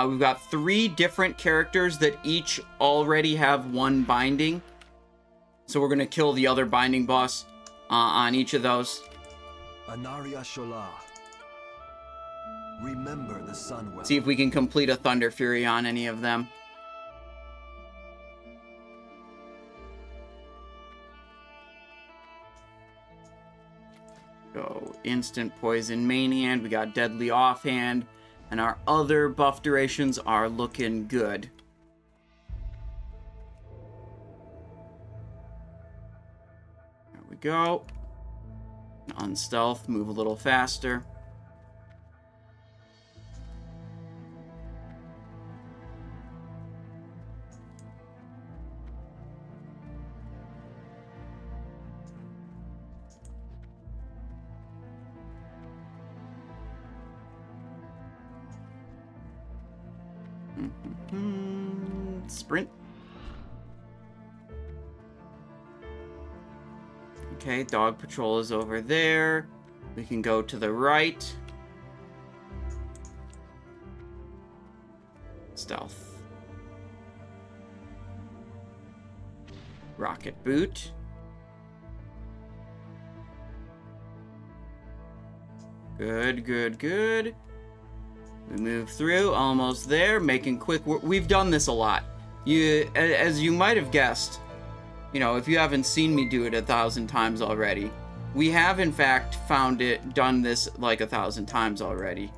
We've got 3 different characters that each already have 1 binding. So we're going to kill the other binding boss on each of those. Anaria Shola. Remember the sun well. See if we can complete a Thunderfury on any of them. Go instant poison main hand. We got deadly offhand. And our other buff durations are looking good. There we go. Unstealth, move a little faster. Sprint. Okay, dog patrol is over there. We can go to the right. Stealth. Rocket boot. Good, good, good. We move through, almost there, making quick work. We've done this a lot. As you might have guessed, you know, if you haven't seen me do it 1,000 times already, we have in fact done this like 1,000 times already.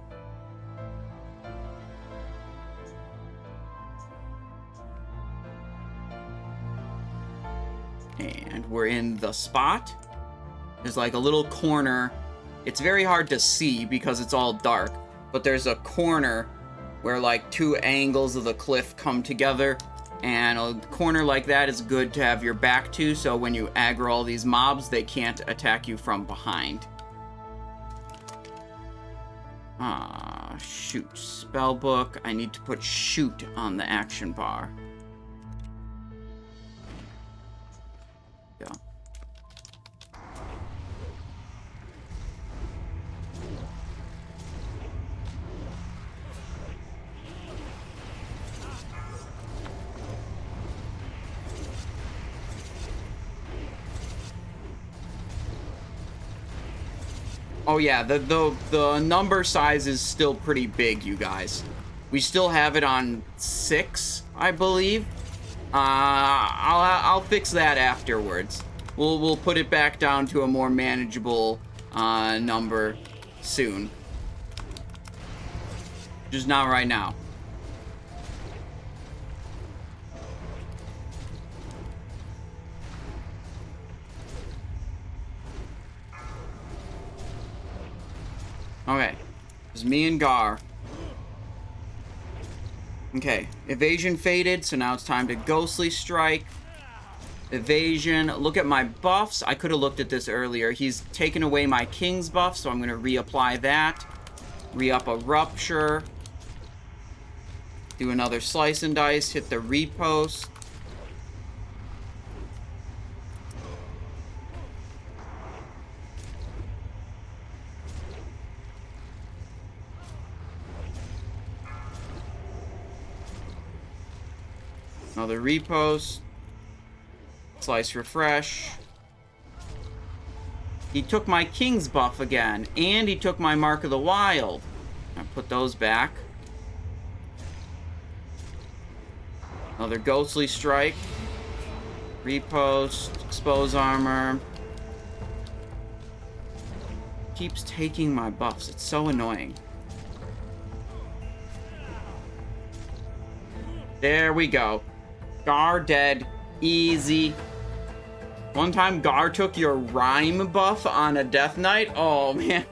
And we're in the spot. There's like a little corner. It's very hard to see because it's all dark. But there's a corner where like 2 angles of the cliff come together, and a corner like that is good to have your back to, so when you aggro all these mobs, they can't attack you from behind. Shoot. Spellbook. I need to put shoot on the action bar. Yeah. Oh yeah, the number size is still pretty big, you guys. We still have it on 6, I believe. I'll fix that afterwards. We'll put it back down to a more manageable number soon. Just not right now. Okay, it's me and Gar. Okay, evasion faded, so now it's time to ghostly strike. Evasion, look at my buffs. I could have looked at this earlier. He's taken away my king's buff, so I'm going to reapply that. Re-up a rupture. Do another slice and dice, hit the repost. Another repost. Slice refresh. He took my king's buff again, and he took my Mark of the Wild. I put those back. Another ghostly strike. Repost. Expose armor. Keeps taking my buffs. It's so annoying. There we go. Gar dead. Easy. One time Gar took your rhyme buff on a Deathknight. Oh man.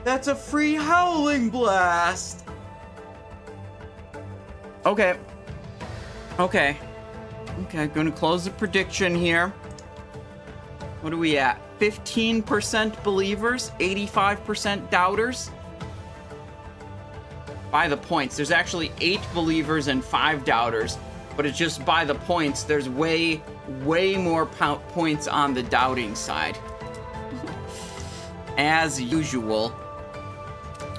That's a free Howling Blast. Okay. Okay. Okay, gonna close the prediction here. What are we at? 15% believers, 85% doubters. By the points, there's actually 8 believers and 5 doubters, but it's just by the points. There's way more points on the doubting side. As usual.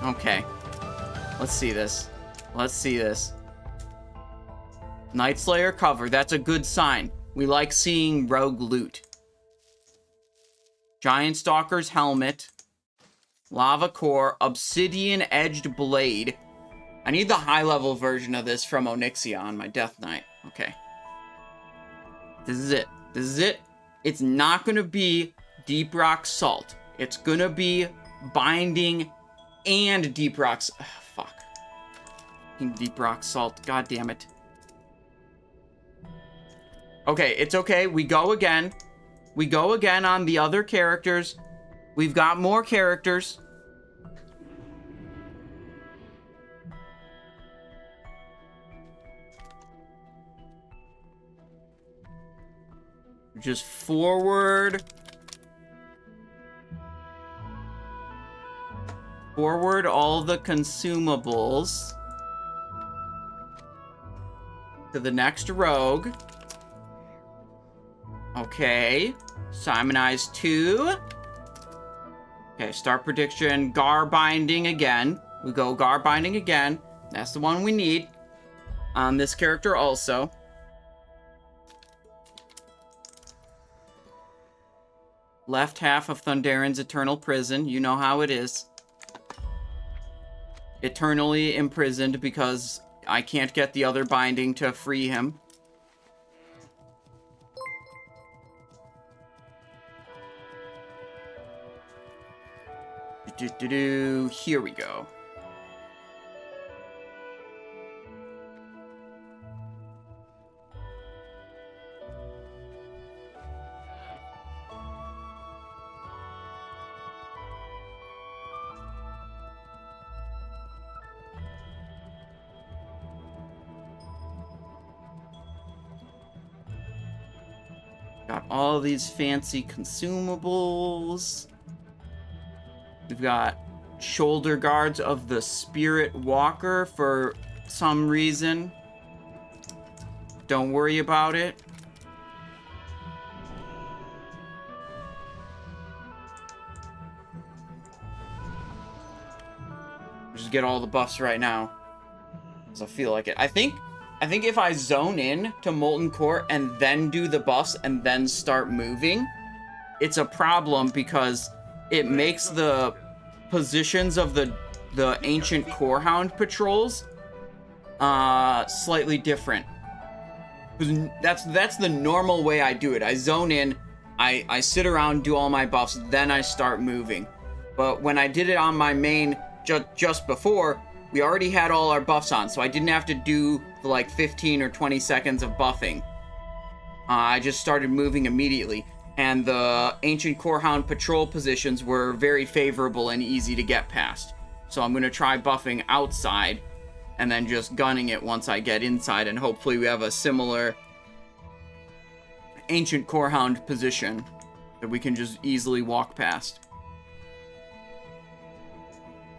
Okay. Let's see this. Let's see this. Night Slayer cover. That's a good sign. We like seeing rogue loot. Giant Stalker's helmet. Lava core. Obsidian edged blade. I need the high-level version of this from Onyxion, my Deathknight. Okay. This is it. This is it. It's not going to be Deep Rock Salt. It's going to be Binding and Deep Rock... fuck. Deep Rock Salt. God damn it. Okay, it's okay. We go again. We go again on the other characters. We've got more characters. Just forward. Forward all the consumables to the next rogue. Okay. Simonize 2. Okay, start prediction. Gar binding again. We go Gar binding again. That's the one we need. On this character also. Left half of Thundarin's eternal prison. You know how it is. Eternally imprisoned because I can't get the other binding to free him. Here we go. Got all these fancy consumables. We've got shoulder guards of the Spirit Walker for some reason. Don't worry about it. Just get all the buffs right now, because I feel like it. I think if I zone in to Molten Core and then do the buffs and then start moving, it's a problem because it makes the positions of the ancient Corehound patrols slightly different. That's the normal way I do it. I zone in, I sit around, do all my buffs, then I start moving. But when I did it on my main just before, we already had all our buffs on, so I didn't have to do the, like 15 or 20 seconds of buffing. I just started moving immediately. And the Ancient Corehound patrol positions were very favorable and easy to get past. So I'm going to try buffing outside and then just gunning it once I get inside. And hopefully we have a similar Ancient Corehound position that we can just easily walk past.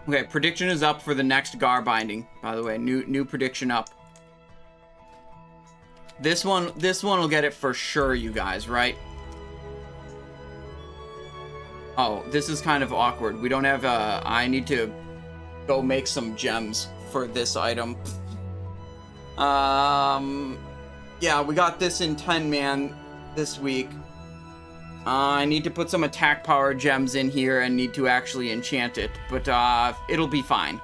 Okay, prediction is up for the next Gar binding, by the way. New prediction up. This one will get it for sure, you guys, right? Oh, this is kind of awkward. We don't have I need to go make some gems for this item. Yeah, we got this in 10-man this week. I need to put some attack power gems in here and need to actually enchant it. But, it'll be fine.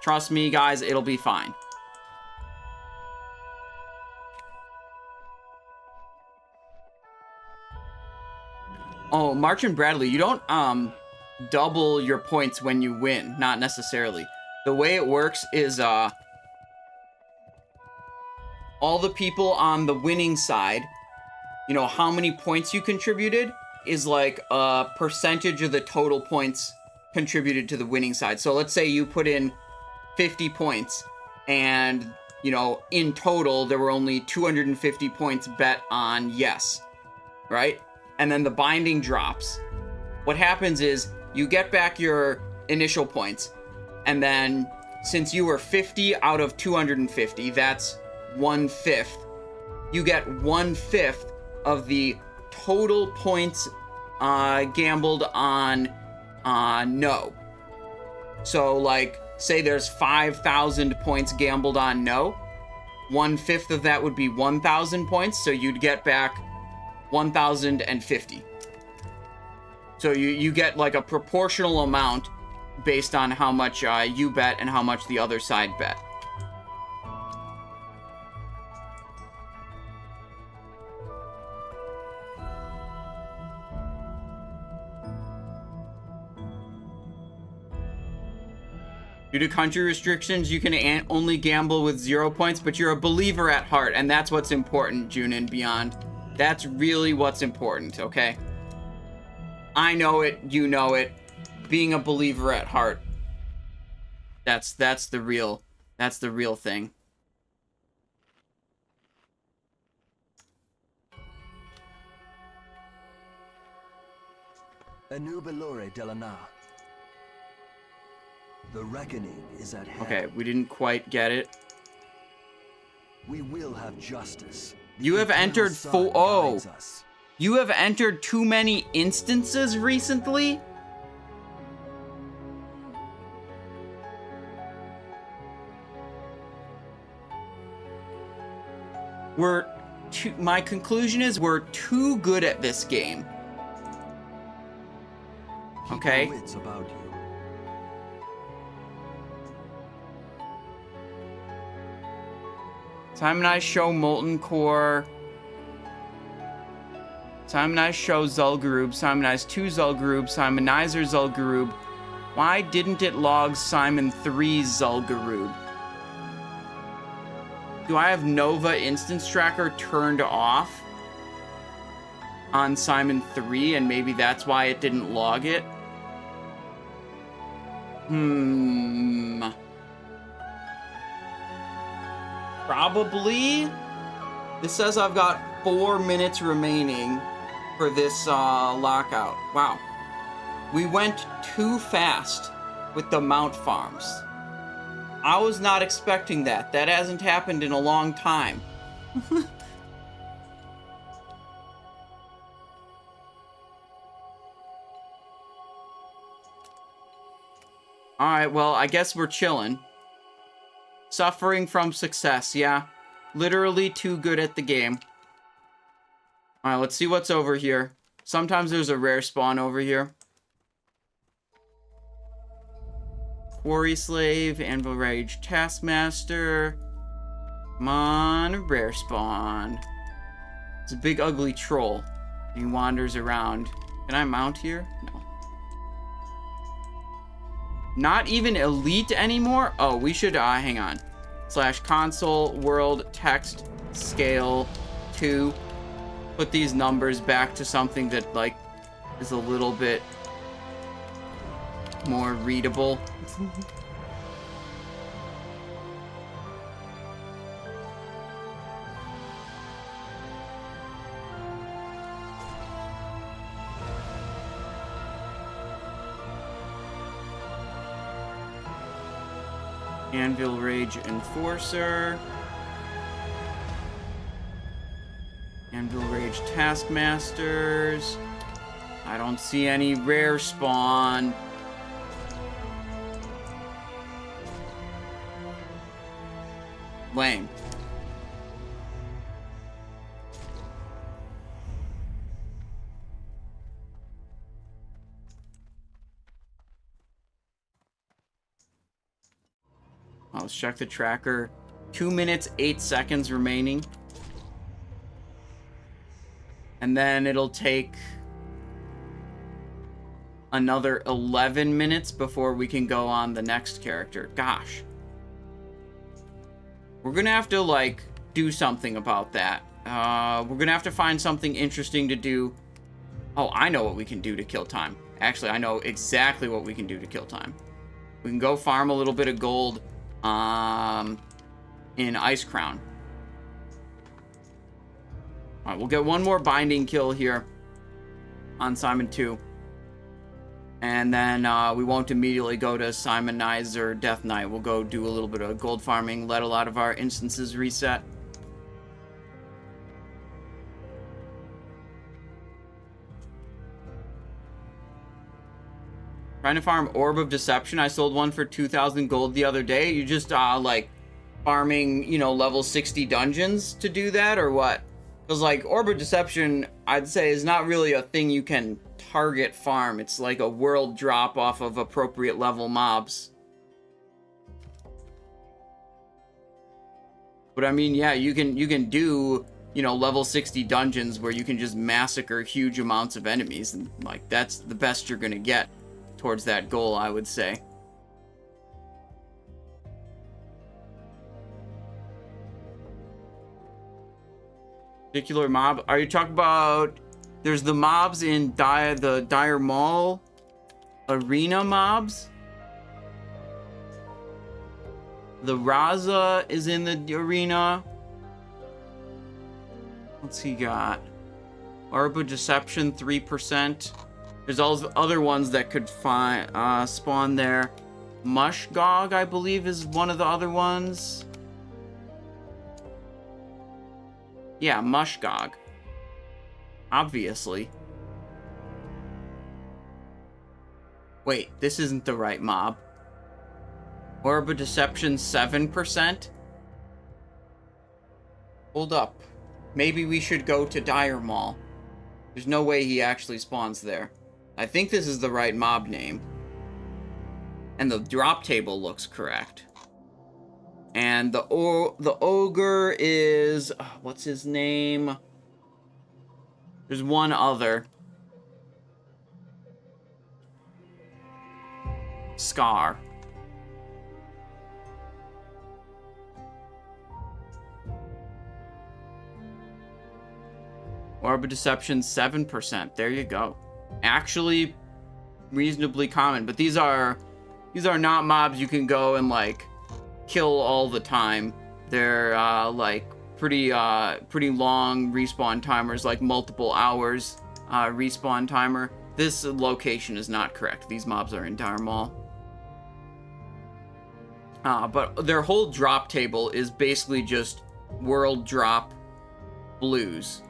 Trust me, guys, it'll be fine. Oh, March Bradley, you don't, double your points when you win. Not necessarily. The way it works is, all the people on the winning side, you know, how many points you contributed is like a percentage of the total points contributed to the winning side. So let's say you put in 50 points and, you know, in total, there were only 250 points bet on yes, right? And then the binding drops. What happens is you get back your initial points, and then since you were 50 out of 250, that's 1/5. You get 1/5 of the total points gambled on no. So like, say there's 5,000 points gambled on no, 1/5 of that would be 1,000 points, so you'd get back 1,050. So you get like a proportional amount based on how much you bet and how much the other side bet. Due to country restrictions, you can only gamble with 0 points, but you're a believer at heart, and that's what's important, June and beyond. That's really what's important, okay? I know it, you know it. Being a believer at heart. That's the real thing. Enubilore Delana. The reckoning is at hand. Okay, we didn't quite get it. We will have justice. You have entered you have entered too many instances recently? My conclusion is we're too good at this game. Okay? Keep your wits about you. Simon I show Molten Core. Simon I show Zul'Gurub. Simonize 2 Zul'Gurub. Simonizer Zul'Gurub. Why didn't it log Simon 3 Zul'Gurub? Do I have Nova Instance Tracker turned off on Simon 3 and maybe that's why it didn't log it? Probably. This says I've got 4 minutes remaining for this lockout. Wow. We went too fast with the mount farms. I was not expecting that. That hasn't happened in a long time. Alright, well, I guess we're chilling. Suffering from success, yeah. Literally too good at the game. Alright, let's see what's over here. Sometimes there's a rare spawn over here. Quarry Slave, Anvil Rage Taskmaster. Come on, rare spawn. It's a big ugly troll. He wanders around. Can I mount here? No. Not even elite anymore? Oh, we should, hang on. /console world text scale 2. Put these numbers back to something that, like, is a little bit more readable. Anvil Rage Enforcer. Anvil Rage Taskmasters. I don't see any rare spawn. Lame. Let's check the tracker. 2 minutes, 8 seconds remaining. And then it'll take another 11 minutes before we can go on the next character. Gosh. We're gonna have to, like, do something about that. We're gonna have to find something interesting to do. Oh, I know what we can do to kill time. Actually, I know exactly what we can do to kill time. We can go farm a little bit of gold in Ice Crown. Alright, we'll get one more binding kill here on Simon 2. And then we won't immediately go to Simonize or Deathknight. We'll go do a little bit of gold farming, let a lot of our instances reset. Trying to farm Orb of Deception. I sold one for 2,000 gold the other day. You just, like, farming, you know, level 60 dungeons to do that, or what? Because, like, Orb of Deception, I'd say, is not really a thing you can target farm. It's like a world drop off of appropriate level mobs. But, I mean, yeah, you can do, you know, level 60 dungeons where you can just massacre huge amounts of enemies, and, like, that's the best you're gonna get towards that goal, I would say. Particular mob? Are you talking about... There's the mobs in the Dire Mall arena mobs? The Raza is in the arena. What's he got? Orb of Deception, 3%. There's all the other ones that could spawn there. Mushgog, I believe, is one of the other ones. Yeah, Mushgog. Obviously. Wait, this isn't the right mob. Orb of Deception, 7%? Hold up. Maybe we should go to Dire Mall. There's no way he actually spawns there. I think this is the right mob name. And the drop table looks correct. And the ogre is... what's his name? There's one other. Scar. Orb of Deception, 7%. There you go. Actually, reasonably common. But these are not mobs you can go and, like, kill all the time. They're, like, pretty long respawn timers, like multiple hours respawn timer. This location is not correct. These mobs are in Dire Mall. But their whole drop table is basically just world drop blues.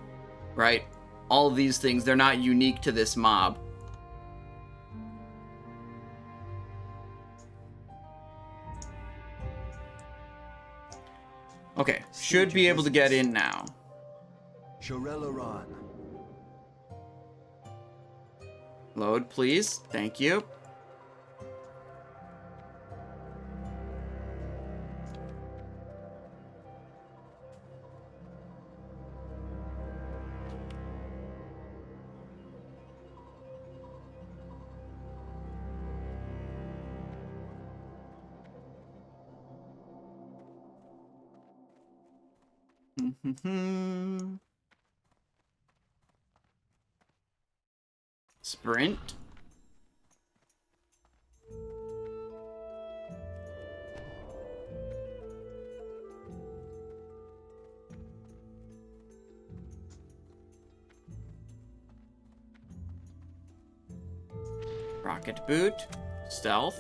Right? All of these things, they're not unique to this mob. Okay, should be able to get in now. Load, please. Thank you. Sprint. Rocket boot. Stealth.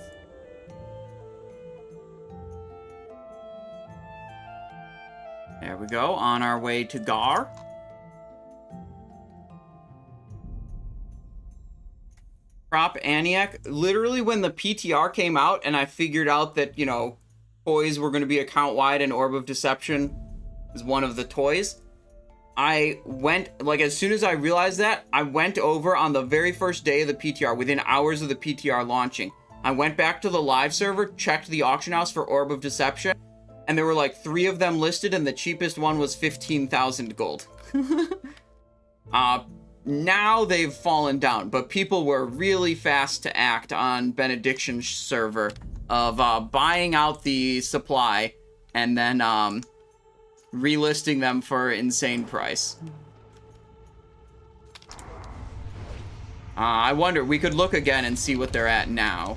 There we go, on our way to Gar. Prop Aniak. Literally, when the PTR came out and I figured out that, you know, toys were going to be account-wide and Orb of Deception is one of the toys, I went, like, as soon as I realized that, I went over on the very first day of the PTR, within hours of the PTR launching. I went back to the live server, checked the auction house for Orb of Deception, and there were like 3 of them listed, and the cheapest one was 15,000 gold. Now they've fallen down, but people were really fast to act on Benediction's server of buying out the supply and then relisting them for insane price. I wonder, we could look again and see what they're at now.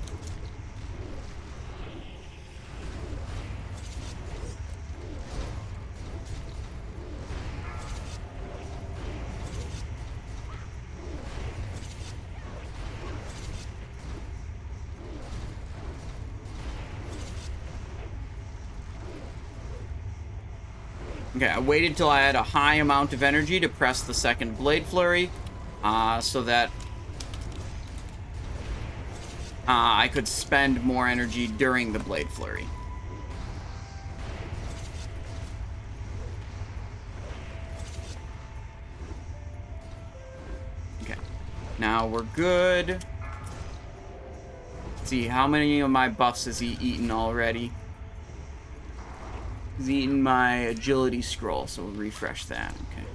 Okay, I waited till I had a high amount of energy to press the second Blade Flurry, so that I could spend more energy during the Blade Flurry. Okay. Now we're good. Let's see, how many of my buffs has he eaten already? He's eaten my agility scroll, so we'll refresh that. Okay.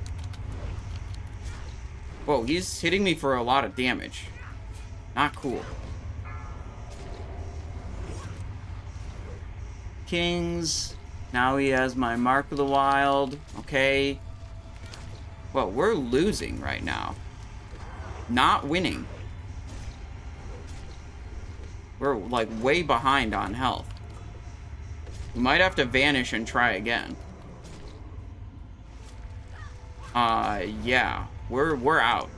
Whoa, he's hitting me for a lot of damage. Not cool. Kings. Now he has my Mark of the Wild. Okay. Well, we're losing right now. Not winning. We're, like, way behind on health. We might have to vanish and try again. Yeah. We're out.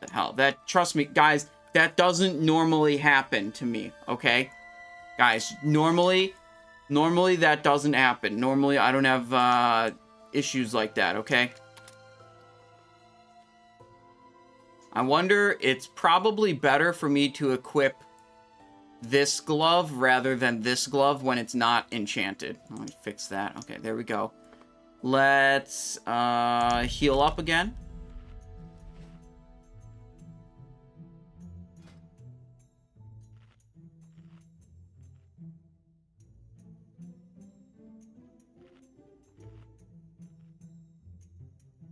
The hell? That, trust me, guys, that doesn't normally happen to me, okay? Guys, normally that doesn't happen. Normally, I don't have, issues like that, okay? I wonder, it's probably better for me to equip this glove rather than this glove when it's not enchanted. Let me fix that. Okay, there we go. Let's, heal up again.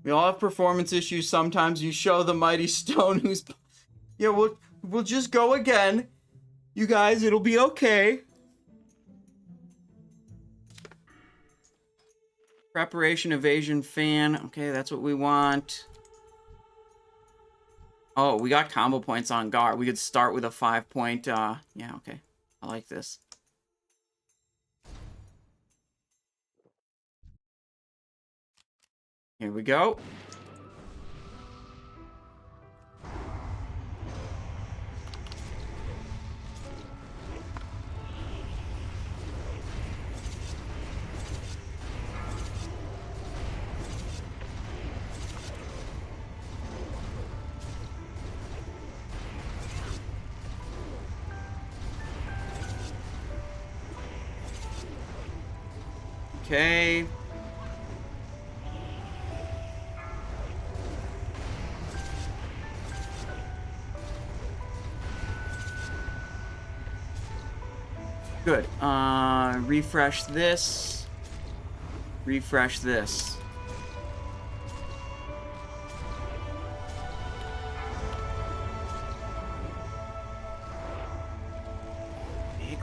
We all have performance issues sometimes. You show the mighty stone who's... Yeah, we'll just go again. You guys, it'll be okay. Preparation, evasion, fan. Okay, that's what we want. Oh, we got combo points on Gar. We could start with a 5-point, yeah, okay. I like this. Here we go. Okay. Good. Refresh this. Refresh this.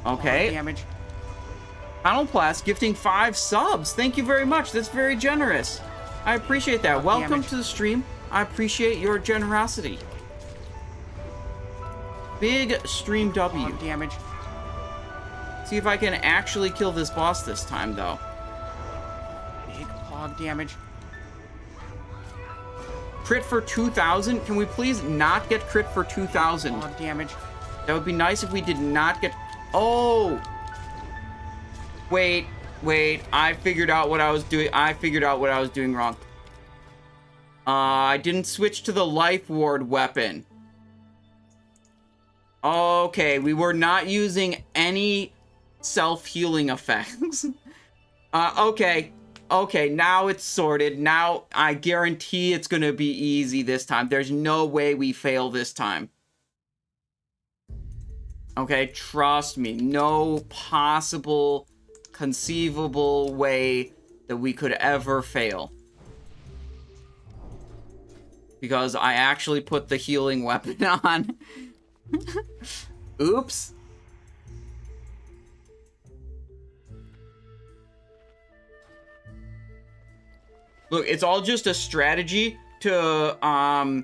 Okay. Damage. Panelplast gifting 5 subs. Thank you very much. That's very generous. I appreciate that. Welcome to the stream. I appreciate your generosity. Big stream W. Damage. See if I can actually kill this boss this time, though. Big hog damage. Crit for 2,000? Can we please not get crit for 2,000? Hog damage. That would be nice if we did not get... Oh! Wait. I figured out what I was doing. I figured out what I was doing wrong. I didn't switch to the life ward weapon. Okay, we were not using any self-healing effects. Okay, now it's sorted. Now I guarantee it's gonna be easy this time. There's no way we fail this time. Okay, trust me. No possible, conceivable way that we could ever fail. Because I actually put the healing weapon on. Oops. Look, it's all just a strategy to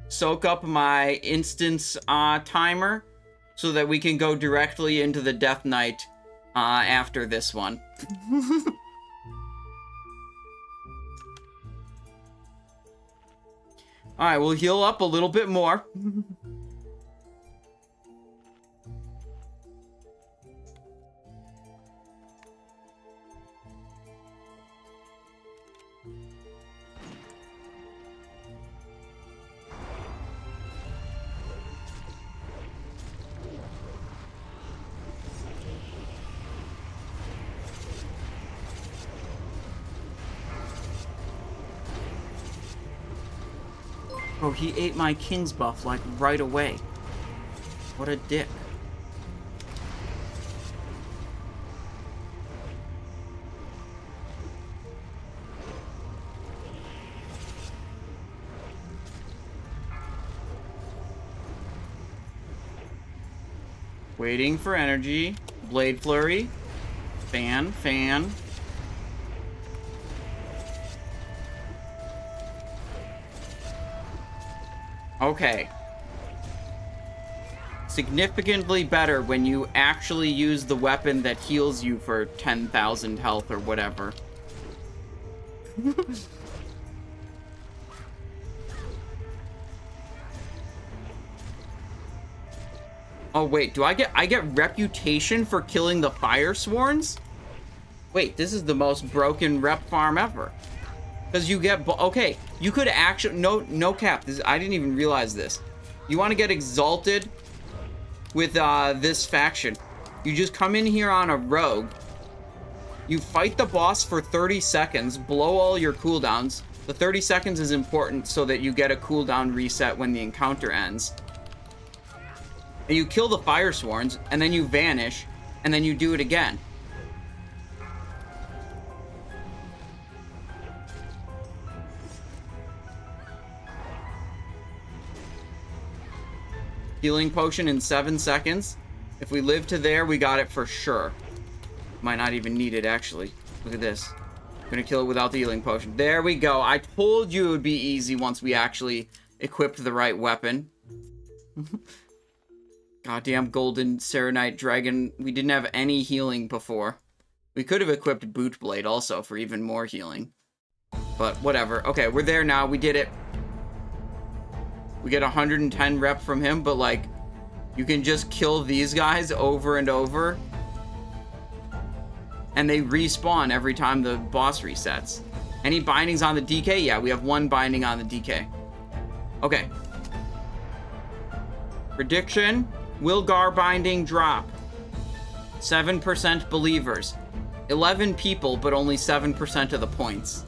soak up my instance timer so that we can go directly into the Deathknight after this one. Alright, we'll heal up a little bit more. Bro, he ate my king's buff, like, right away. What a dick. Waiting for energy. Blade Flurry. Fan. Okay. Significantly better when you actually use the weapon that heals you for 10,000 health or whatever. Oh wait, do I get reputation for killing the Fire Sworns? Wait, this is the most broken rep farm ever. Because you get, okay, you could actually, no cap, I didn't even realize this. You want to get exalted with this faction. You just come in here on a rogue. You fight the boss for 30 seconds, blow all your cooldowns. The 30 seconds is important so that you get a cooldown reset when the encounter ends. And you kill the Fire Sworns, and then you vanish, and then you do it again. Healing potion in 7 seconds. If we live to there, we got it for sure. Might not even need it, actually. Look at this. I'm gonna kill it without the healing potion. There we go. I told you it would be easy once we actually equipped the right weapon. Goddamn golden Serenite dragon. We didn't have any healing before. We could have equipped Bootblade also for even more healing. But whatever. Okay, we're there now. We did it. We get 110 rep from him, but like, you can just kill these guys over and over. And they respawn every time the boss resets. Any bindings on the DK? Yeah, we have 1 binding on the DK. Okay. Prediction. Will Gar binding drop? 7% believers. 11 people, but only 7% of the points.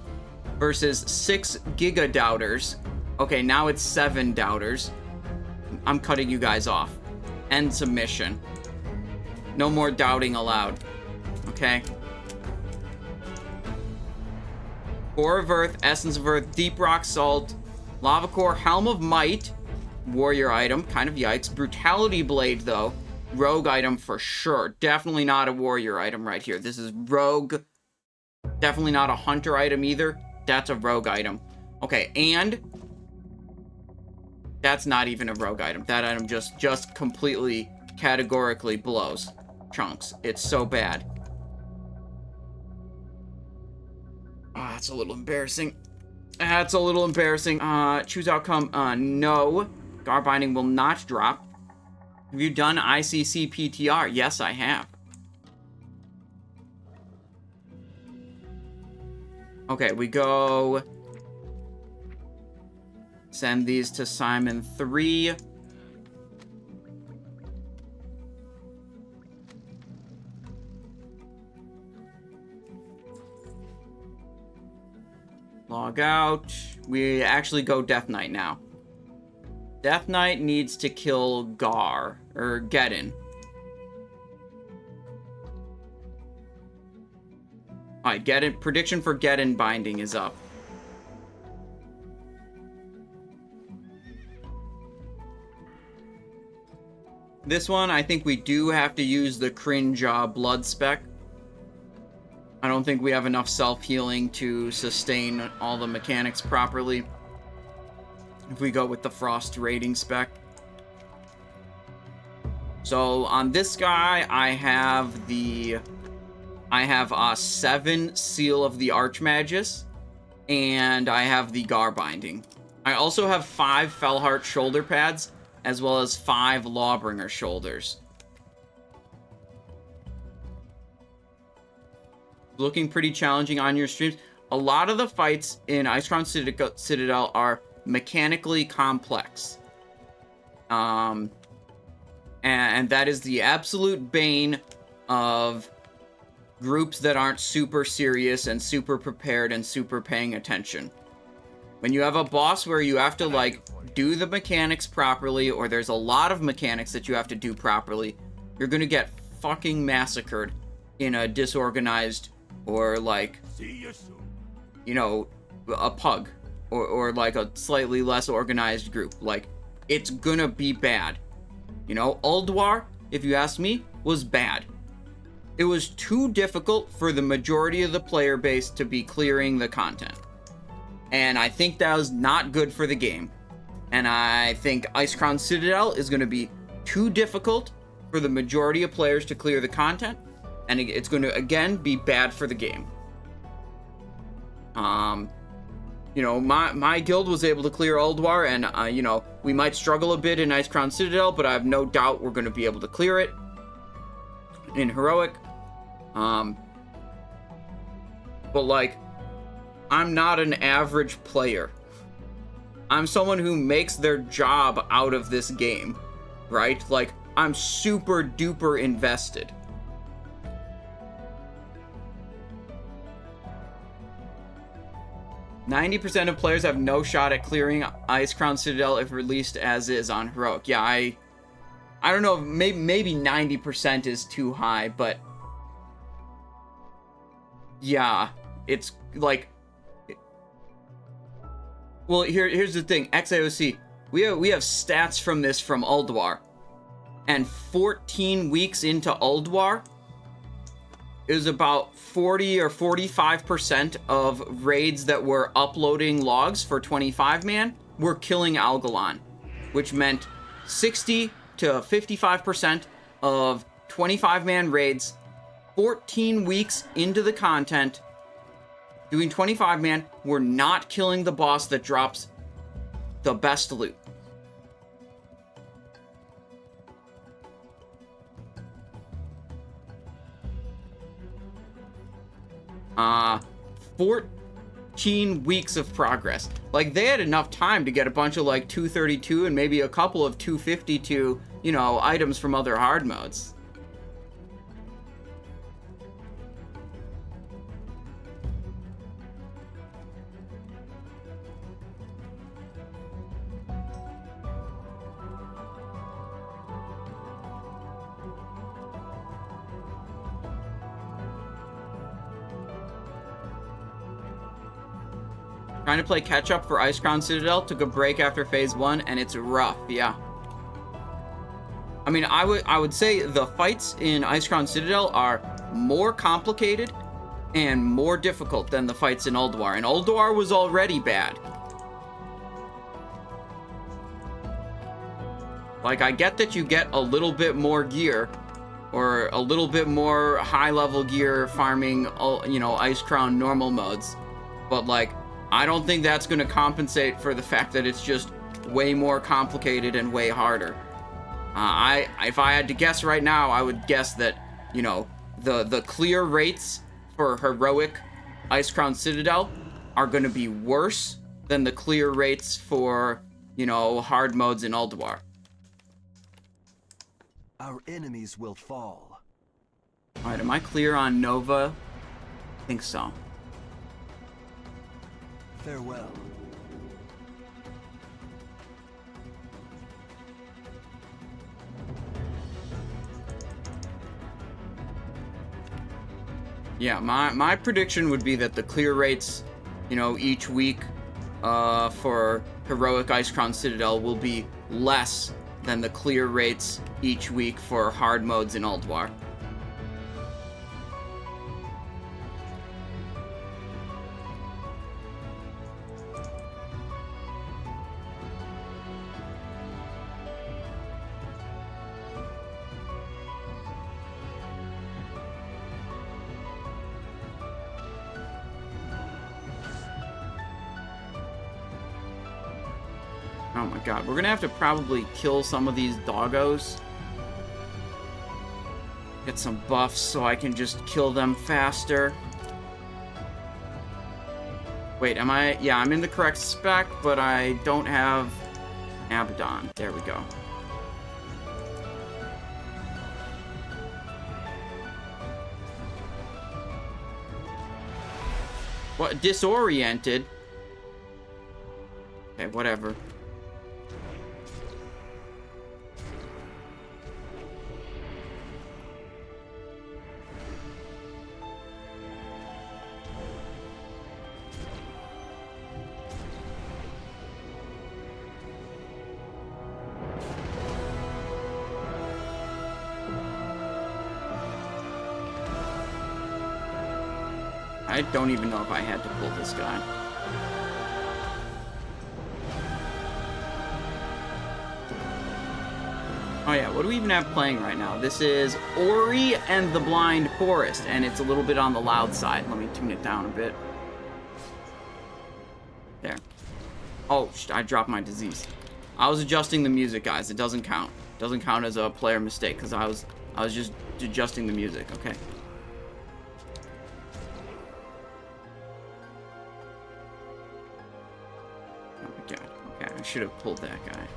Versus 6 giga doubters. Okay, now it's 7 doubters. I'm cutting you guys off. End submission. No more doubting allowed. Okay. Core of Earth, Essence of Earth, Deep Rock Salt, Lava Core, Helm of Might, warrior item, kind of yikes. Brutality Blade, though, rogue item for sure. Definitely not a warrior item right here. This is rogue. Definitely not a hunter item either. That's a rogue item. Okay, and that's not even a rogue item. That item just completely, categorically blows chunks. It's so bad. Ah, that's a little embarrassing. That's a little embarrassing. Choose outcome. No. Gar binding will not drop. Have you done ICC PTR? Yes, I have. Okay, we go. Send these to Simon 3. Log out. We actually go Deathknight now. Deathknight needs to kill Gar, or Geddon. Alright, Geddon, prediction for Geddon binding is up. This one, I think we do have to use the cringe blood spec. I don't think we have enough self-healing to sustain all the mechanics properly. If we go with the frost rating spec. So on this guy, I have 7 Seal of the Archmagus, and I have the Gar binding. I also have 5 Fellheart shoulder pads, as well as 5 Lawbringer shoulders. Looking pretty challenging on your streams. A lot of the fights in Icecrown Citadel are mechanically complex. And that is the absolute bane of groups that aren't super serious and super prepared and super paying attention. When you have a boss where you have to, like, do the mechanics properly, or there's a lot of mechanics that you have to do properly, you're gonna get fucking massacred in a disorganized, or, like, you know, a pug, or like a slightly less organized group. Like, it's gonna be bad. You know, Ulduar, if you ask me, was bad. It was too difficult for the majority of the player base to be clearing the content. And I think that was not good for the game. And I think Icecrown Citadel is going to be too difficult for the majority of players to clear the content. And it's going to, again, be bad for the game. You know, my guild was able to clear Ulduar, and, you know, we might struggle a bit in Icecrown Citadel, but I have no doubt we're going to be able to clear it in Heroic. But, like, I'm not an average player. I'm someone who makes their job out of this game, right? Like, I'm super duper invested. "90% of players have no shot at clearing Icecrown Citadel if released as is on Heroic." Yeah, I don't know, maybe 90% is too high, but yeah, it's like, well, here's the thing, XAOC, we have stats from this from Ulduar, and 14 weeks into Ulduar, it was about 40 or 45% of raids that were uploading logs for 25-man were killing Algalon, which meant 60 to 55% of 25-man raids 14 weeks into the content doing 25-man were not killing the boss that drops the best loot. Uh, 14 weeks of progress. Like, they had enough time to get a bunch of, like, 232 and maybe a couple of 252, you know, items from other hard modes. Trying to play catch-up for Icecrown Citadel, took a break after Phase 1, and it's rough, yeah. I mean, I would say the fights in Icecrown Citadel are more complicated and more difficult than the fights in Ulduar, and Ulduar was already bad. Like, I get that you get a little bit more gear, or a little bit more high-level gear farming, you know, Icecrown normal modes, but, like, I don't think that's going to compensate for the fact that it's just way more complicated and way harder. If I had to guess right now, I would guess that, you know, the clear rates for Heroic Icecrown Citadel are going to be worse than the clear rates for, you know, hard modes in Ulduar. Our enemies will fall. Alright, am I clear on Nova? I think so. Farewell. Yeah, my prediction would be that the clear rates, you know, each week for Heroic Icecrown Citadel will be less than the clear rates each week for hard modes in Ulduar. Oh my god, we're gonna have to probably kill some of these doggos. Get some buffs so I can just kill them faster. Wait, am I... Yeah, I'm in the correct spec, but I don't have Abaddon. There we go. What? Disoriented? Okay, whatever. I don't even know if I had to pull this guy. Oh yeah, what do we even have playing right now? This is Ori and the Blind Forest, and it's a little bit on the loud side. Let me tune it down a bit. There. Oh, I dropped my disease. I was adjusting the music, guys. It doesn't count. It doesn't count as a player mistake, because I was just adjusting the music, okay? Oh my god. Okay, I should have pulled that guy.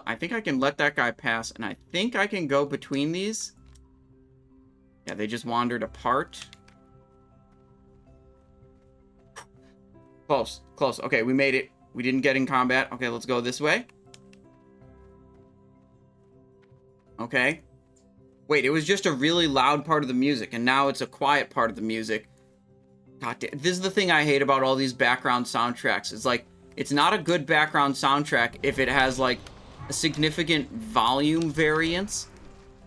I think I can let that guy pass, and I think I can go between these. Yeah, they just wandered apart. Close, close. Okay, we made it. We didn't get in combat. Okay, let's go this way. Okay. Wait, it was just a really loud part of the music, and now it's a quiet part of the music. God damn, this is the thing I hate about all these background soundtracks. It's like, it's not a good background soundtrack if it has, like, a significant volume variance.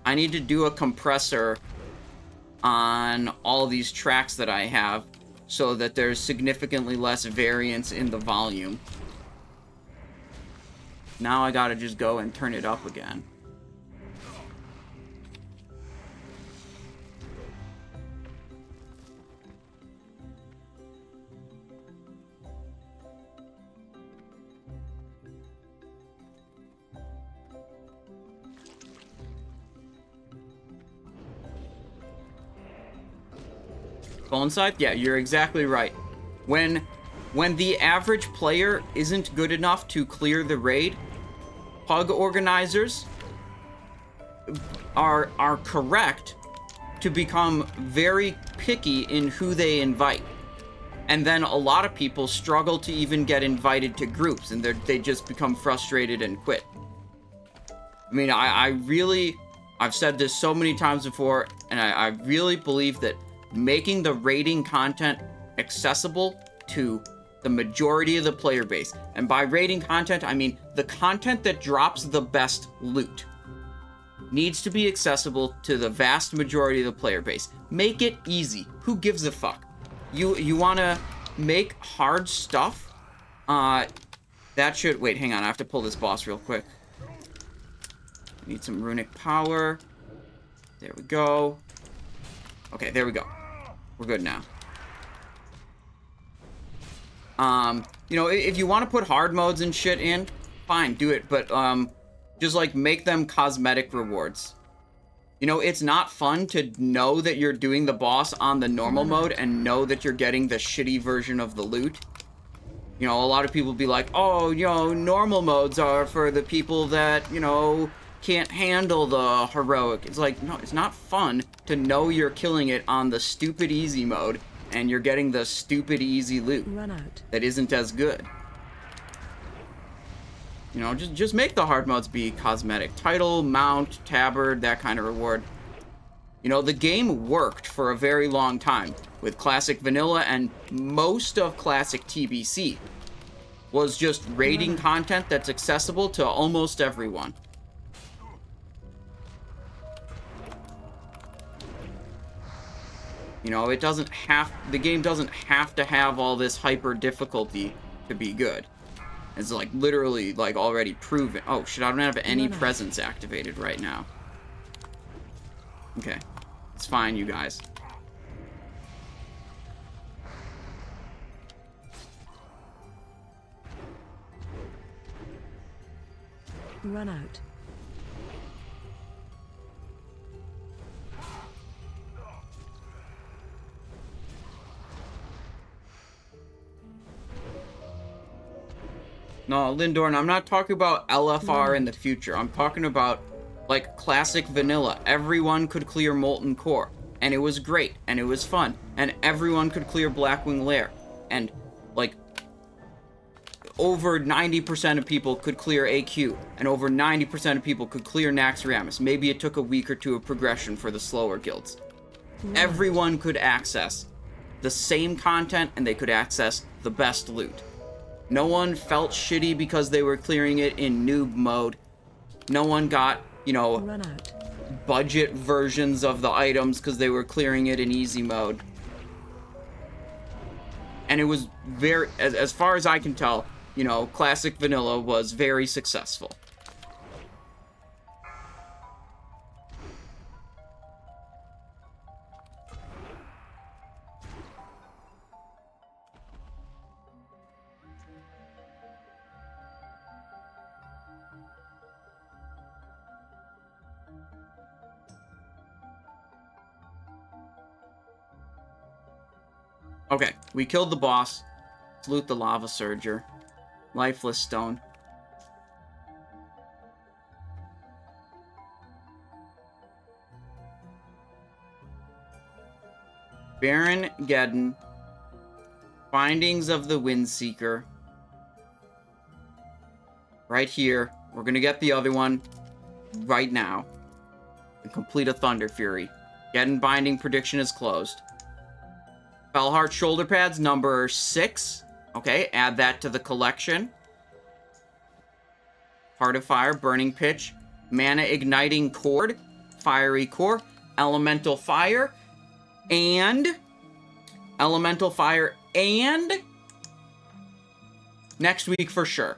I need to do a compressor on all these tracks that I have so that there's significantly less variance in the volume. Now I gotta just go and turn it up again. Bone Scythe? Yeah, you're exactly right. When the average player isn't good enough to clear the raid, pug organizers are correct to become very picky in who they invite. And then a lot of people struggle to even get invited to groups, and they just become frustrated and quit. I mean, I've said this so many times before, and I really believe that making the raiding content accessible to the majority of the player base, and by raiding content, I mean the content that drops the best loot, needs to be accessible to the vast majority of the player base. Make it easy. Who gives a fuck? You want to make hard stuff? That should... Wait, hang on. I have to pull this boss real quick. Need some runic power. There we go. Okay, there we go. We're good now. You know, if you want to put hard modes and shit in, fine, do it. But, just, like, make them cosmetic rewards. You know, it's not fun to know that you're doing the boss on the normal mode and know that you're getting the shitty version of the loot. You know, a lot of people be like, oh, you know, normal modes are for the people that, you know, can't handle the heroic. It's like, no, it's not fun to know you're killing it on the stupid easy mode and you're getting the stupid easy loot that isn't as good. You know, just make the hard modes be cosmetic. Title, mount, tabard, that kind of reward. You know, the game worked for a very long time with Classic Vanilla, and most of Classic TBC was just raiding content that's accessible to almost everyone. You know, the game doesn't have to have all this hyper difficulty to be good. It's like literally like already proven. Oh shit, I don't have any presence activated right now. Okay. It's fine, you guys. Run out. No, Lindorn, I'm not talking about LFR in the future. I'm talking about Like classic vanilla, everyone could clear Molten Core, and it was great, and it was fun, and everyone could clear Blackwing Lair, and like over 90% of people could clear AQ, and over 90% of people could clear Naxxramas. Maybe it took a week or two of progression for the slower guilds. Everyone could access the same content, and they could access the best loot. No one felt shitty because they were clearing it in noob mode. No one got, you know, Run out. budget versions of the items because they were clearing it in easy mode. And it was very, as far as I can tell, you know, classic vanilla was very successful. Okay, we killed the boss. Let's loot the lava surger. Lifeless stone. Baron Geddon. Findings of the Windseeker. Right here. We're gonna get the other one right now. And complete a Thunderfury. Geddon Binding prediction is closed. Felheart shoulder pads, number 6. Okay, add that to the collection. Heart of Fire, Burning Pitch, Mana Igniting Cord, Fiery Core, Elemental Fire, and next week for sure.